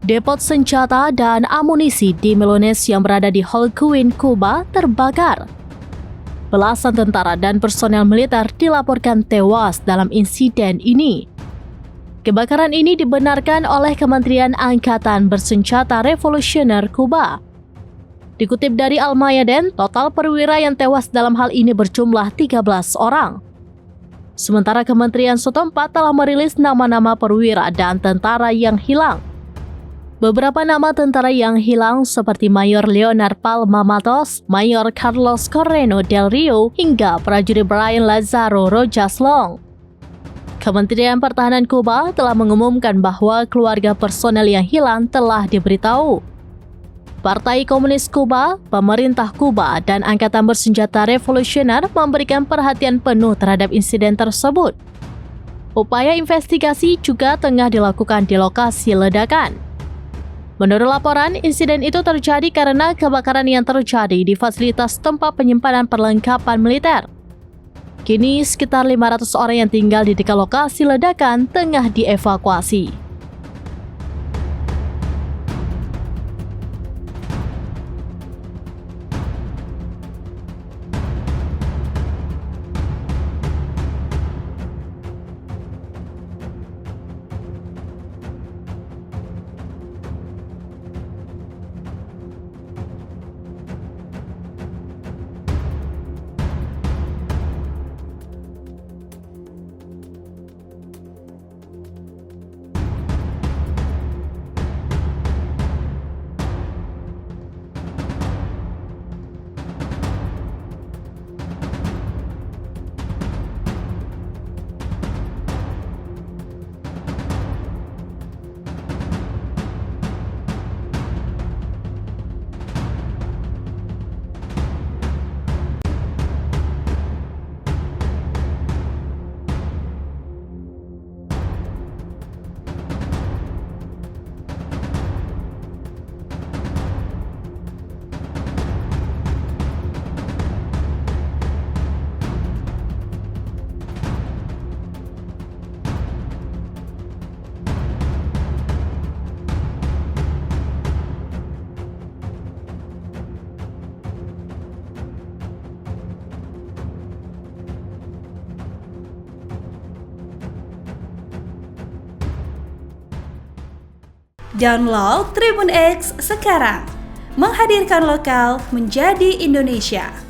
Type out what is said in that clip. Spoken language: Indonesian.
Depot senjata dan amunisi di Milanese yang berada di Holguin, Kuba terbakar. Belasan tentara dan personel militer dilaporkan tewas dalam insiden ini. Kebakaran ini dibenarkan oleh Kementerian Angkatan Bersenjata Revolusioner Kuba. Dikutip dari Al-Mayadin, total perwira yang tewas dalam hal ini berjumlah 13 orang. Sementara Kementerian setempat telah merilis nama-nama perwira dan tentara yang hilang. Beberapa nama tentara yang hilang seperti Mayor Leonard Palma Matos, Mayor Carlos Correno del Rio, hingga prajurit Brian Lazaro Rojas Long. Kementerian Pertahanan Kuba telah mengumumkan bahwa keluarga personel yang hilang telah diberitahu. Partai Komunis Kuba, pemerintah Kuba, dan Angkatan Bersenjata Revolusioner memberikan perhatian penuh terhadap insiden tersebut. Upaya investigasi juga tengah dilakukan di lokasi ledakan. Menurut laporan, insiden itu terjadi karena kebakaran yang terjadi di fasilitas tempat penyimpanan perlengkapan militer. Kini, sekitar 500 orang yang tinggal di dekat lokasi ledakan tengah dievakuasi. Download Tribun X sekarang, menghadirkan lokal menjadi Indonesia.